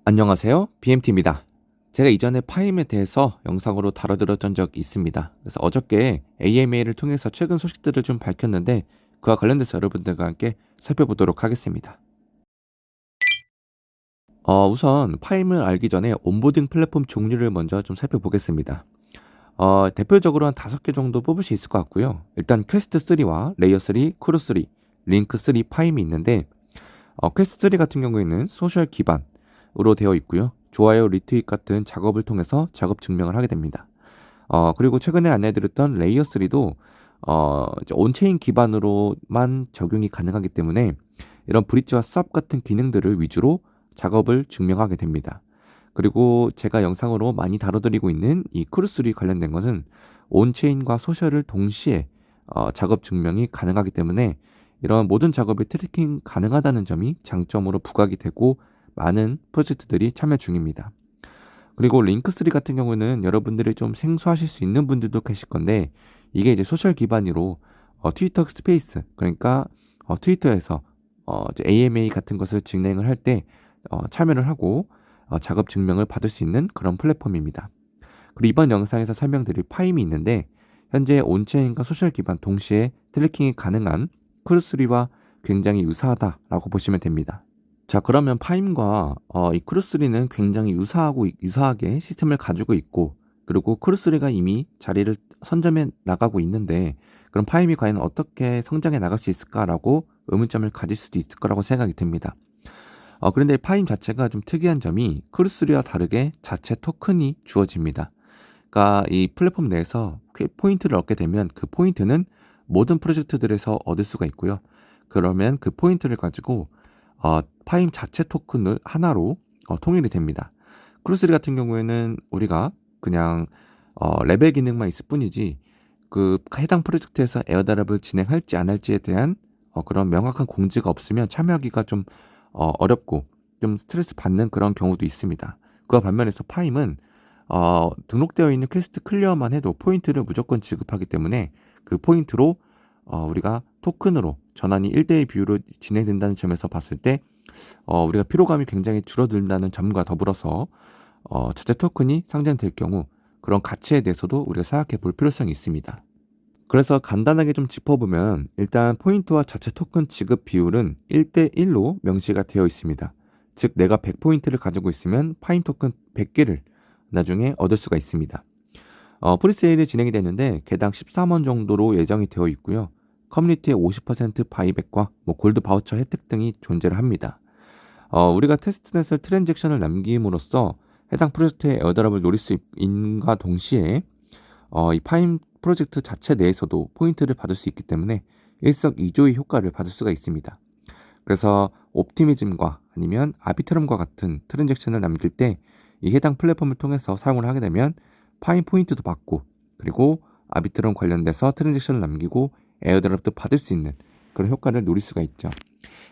안녕하세요. BMT입니다. 제가 이전에 파임에 대해서 영상으로 다뤄드렸던 적이 있습니다. 그래서 어저께 AMA를 통해서 최근 소식들을 좀 밝혔는데 그와 관련돼서 여러분들과 함께 살펴보도록 하겠습니다. 우선 파임을 알기 전에 온보딩 플랫폼 종류를 먼저 좀 살펴보겠습니다. 대표적으로 한 5개 정도 뽑을 수 있을 것 같고요. 일단 퀘스트 3와 레이어 3, 크루 3, 링크 3 파임이 있는데 퀘스트 3 같은 경우에는 소셜 기반으로 되어 있고요. 좋아요, 리트윗 같은 작업을 통해서 작업 증명을 하게 됩니다. 그리고 최근에 안내해드렸던 레이어 3도 이제 온체인 기반으로만 적용이 가능하기 때문에 이런 브릿지와 쌉 같은 기능들을 위주로 작업을 증명하게 됩니다. 그리고 제가 영상으로 많이 다뤄드리고 있는 이 크루3 관련된 것은 온체인과 소셜을 동시에 작업 증명이 가능하기 때문에 이런 모든 작업이 트래킹 가능하다는 점이 장점으로 부각이 되고 많은 프로젝트들이 참여 중입니다. 그리고 링크3 같은 경우는 여러분들이 좀 생소하실 수 있는 분들도 계실 건데 이게 이제 소셜 기반으로 트위터 스페이스 그러니까 트위터에서 이제 AMA 같은 것을 진행을 할 때 참여를 하고 작업 증명을 받을 수 있는 그런 플랫폼입니다. 그리고 이번 영상에서 설명드릴 파임이 있는데 현재 온체인과 소셜 기반 동시에 트래킹이 가능한 크루3와 굉장히 유사하다라고 보시면 됩니다. 자, 그러면 파임과 이 크루3는 굉장히 유사하게 시스템을 가지고 있고 그리고 크루3가 이미 자리를 선점해 나가고 있는데 그럼 파임이 과연 어떻게 성장해 나갈 수 있을까라고 의문점을 가질 수도 있을 거라고 생각이 듭니다. 그런데 파임 자체가 좀 특이한 점이 크루3와 다르게 자체 토큰이 주어집니다. 그러니까 이 플랫폼 내에서 포인트를 얻게 되면 그 포인트는 모든 프로젝트들에서 얻을 수가 있고요. 그러면 그 포인트를 가지고 파임 자체 토큰을 하나로 통일이 됩니다. 크루3 같은 경우에는 우리가 그냥 레벨 기능만 있을 뿐이지 그 해당 프로젝트에서 에어드랍을 진행할지 안 할지에 대한 그런 명확한 공지가 없으면 참여하기가 좀 어렵고 좀 스트레스 받는 그런 경우도 있습니다. 그와 반면에서 파임은 등록되어 있는 퀘스트 클리어만 해도 포인트를 무조건 지급하기 때문에 그 포인트로 우리가 토큰으로 전환이 1대1 비율로 진행된다는 점에서 봤을 때 우리가 피로감이 굉장히 줄어든다는 점과 더불어서 자체 토큰이 상장될 경우 그런 가치에 대해서도 우리가 생각해 볼 필요성이 있습니다. 그래서 간단하게 좀 짚어보면 일단 포인트와 자체 토큰 지급 비율은 1대1로 명시가 되어 있습니다. 즉 내가 100포인트를 가지고 있으면 파임 토큰 100개를 나중에 얻을 수가 있습니다. 프리세일이 진행이 됐는데 개당 13원 정도로 예정이 되어 있고요. 커뮤니티의 50% 바이백과 골드 바우처 혜택 등이 존재를 합니다. 우리가 테스트넷을 트랜잭션을 남김으로써 해당 프로젝트의 에어드랍을 노릴 수 있는가 동시에 이 파임 프로젝트 자체 내에서도 포인트를 받을 수 있기 때문에 일석이조의 효과를 받을 수가 있습니다. 그래서 옵티미즘과 아니면 아비트럼과 같은 트랜잭션을 남길 때 이 해당 플랫폼을 통해서 사용을 하게 되면 파인 포인트도 받고 그리고 아비트럼 관련돼서 트랜잭션을 남기고 에어드랍도 받을 수 있는 그런 효과를 노릴 수가 있죠.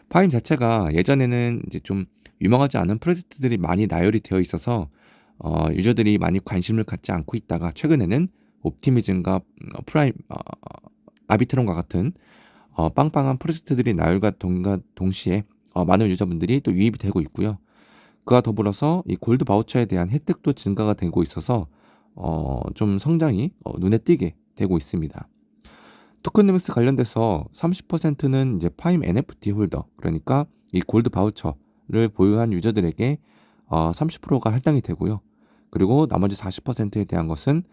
파임 자체가 예전에는 이제 좀 유명하지 않은 프로젝트들이 많이 나열이 되어 있어서 유저들이 많이 관심을 갖지 않고 있다가 최근에는 옵티미즘과 프라임 아비트럼과 같은 빵빵한 프로젝트들이 나열과 동시에 많은 유저분들이 또 유입이 되고 있고요. 그와 더불어서 이 골드 바우처에 대한 혜택도 증가가 되고 있어서 좀 성장이 눈에 띄게 되고 있습니다. 토큰니믹스 관련돼서 30%는 이제 파임 NFT 홀더 그러니까 이 골드 바우처를 보유한 유저들에게 30%가 할당이 되고요. 그리고 나머지 40%에 대한 것은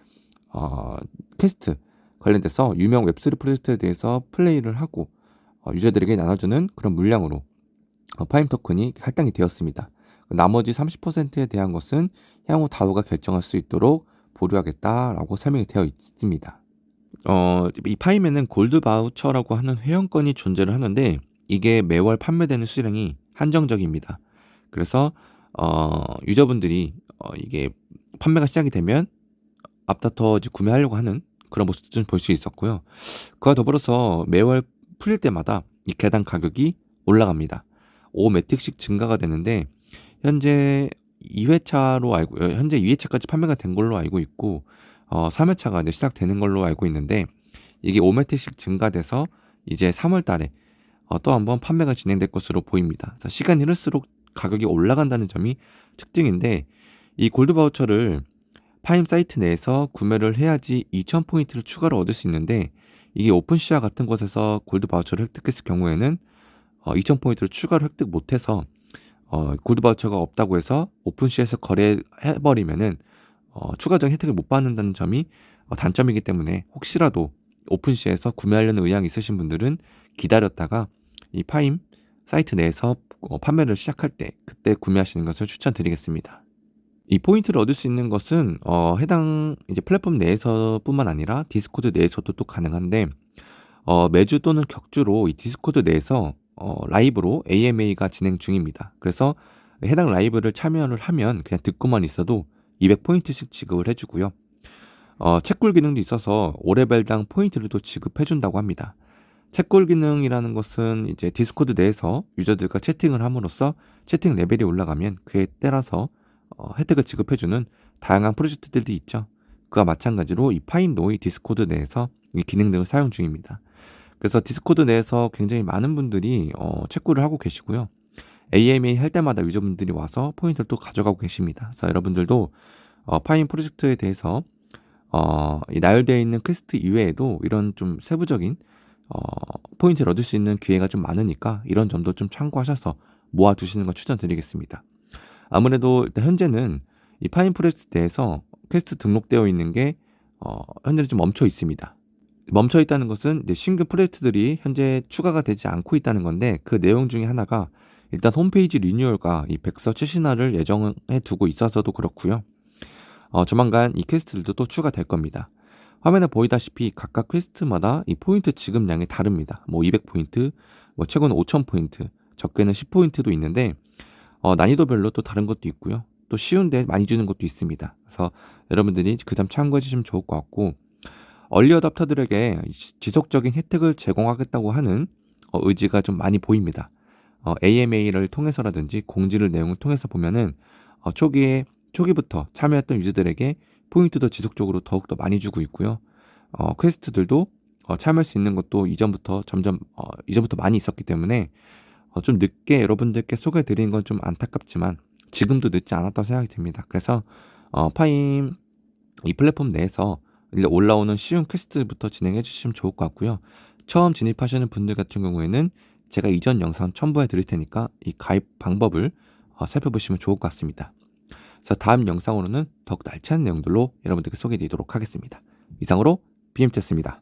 퀘스트 관련돼서 유명 웹3 프로젝트에 대해서 플레이를 하고 유저들에게 나눠주는 그런 물량으로 파임 토큰이 할당이 되었습니다. 나머지 30%에 대한 것은 향후 다오가 결정할 수 있도록 보류하겠다라고 설명이 되어 있습니다. 이 파임에는 골드 바우처라고 하는 회원권이 존재를 하는데 이게 매월 판매되는 수량이 한정적입니다. 그래서 유저분들이 이게 판매가 시작이 되면 앞다퉈 이제 구매하려고 하는 그런 모습도 좀 볼 수 있었고요. 그와 더불어서 매월 풀릴 때마다 이 개당 가격이 올라갑니다. 5매틱씩 증가가 되는데 현재 2회차까지 판매가 된 걸로 알고 있고 3회차가 이제 시작되는 걸로 알고 있는데 이게 5매틱씩 증가돼서 이제 3월 달에 또 한번 판매가 진행될 것으로 보입니다. 그래서 시간이 흐를수록 가격이 올라간다는 점이 특징인데, 이 골드 바우처를 파임 사이트 내에서 구매를 해야지 2000포인트를 추가로 얻을 수 있는데, 이게 오픈시아 같은 곳에서 골드 바우처를 획득했을 경우에는 2000포인트를 추가로 획득 못해서 골드 바우처가 없다고 해서 오픈시에서 거래해버리면은 추가적인 혜택을 못 받는다는 점이 단점이기 때문에, 혹시라도 오픈시에서 구매하려는 의향이 있으신 분들은 기다렸다가 이 파임 사이트 내에서 판매를 시작할 때 그때 구매하시는 것을 추천드리겠습니다. 이 포인트를 얻을 수 있는 것은 해당 이제 플랫폼 내에서뿐만 아니라 디스코드 내에서도 또 가능한데, 매주 또는 격주로 이 디스코드 내에서 라이브로 AMA가 진행 중입니다. 그래서 해당 라이브를 참여를 하면 그냥 듣고만 있어도 200포인트씩 지급을 해주고요. 채굴 기능도 있어서 5레벨당 포인트를 또 지급해준다고 합니다. 채굴 기능이라는 것은 이제 디스코드 내에서 유저들과 채팅을 함으로써 채팅 레벨이 올라가면 그에 따라서 혜택을 지급해주는 다양한 프로젝트들이 있죠. 그와 마찬가지로 이 파임노이 디스코드 내에서 이 기능 등을 사용 중입니다. 그래서 디스코드 내에서 굉장히 많은 분들이 채굴을 하고 계시고요. AMA 할 때마다 유저분들이 와서 포인트를 또 가져가고 계십니다. 그래서 여러분들도 파임 프로젝트에 대해서 이 나열되어 있는 퀘스트 이외에도 이런 좀 세부적인 포인트를 얻을 수 있는 기회가 좀 많으니까 이런 점도 좀 참고하셔서 모아두시는 걸 추천드리겠습니다. 아무래도 일단 현재는 이 파임 프로젝트 내에서 퀘스트 등록되어 있는 게 현재는 좀 멈춰 있습니다. 멈춰 있다는 것은 이제 신규 프로젝트들이 현재 추가가 되지 않고 있다는 건데, 그 내용 중에 하나가 일단 홈페이지 리뉴얼과 이 백서 최신화를 예정해 두고 있어서도 그렇고요. 조만간 이 퀘스트들도 또 추가될 겁니다. 화면에 보이다시피 각각 퀘스트마다 이 포인트 지급량이 다릅니다. 뭐 200포인트, 뭐 최고는 5000포인트, 적게는 10포인트도 있는데 난이도별로 또 다른 것도 있고요. 또 쉬운데 많이 주는 것도 있습니다. 그래서 여러분들이 그 점 참고해 주시면 좋을 것 같고, 얼리 어답터들에게 지속적인 혜택을 제공하겠다고 하는 의지가 좀 많이 보입니다. AMA를 통해서라든지 공지를 내용을 통해서 보면은 초기부터 참여했던 유저들에게 포인트도 지속적으로 더욱더 많이 주고 있고요. 퀘스트들도 참여할 수 있는 것도 이전부터 많이 있었기 때문에 좀 늦게 여러분들께 소개해드리는 건 좀 안타깝지만 지금도 늦지 않았다고 생각이 듭니다. 그래서 파임 이 플랫폼 내에서 올라오는 쉬운 퀘스트부터 진행해 주시면 좋을 것 같고요. 처음 진입하시는 분들 같은 경우에는 제가 이전 영상 첨부해 드릴 테니까 이 가입 방법을 살펴보시면 좋을 것 같습니다. 그래서 다음 영상으로는 더욱 알찬 내용들로 여러분들께 소개해 드리도록 하겠습니다. 이상으로 BMT였습니다.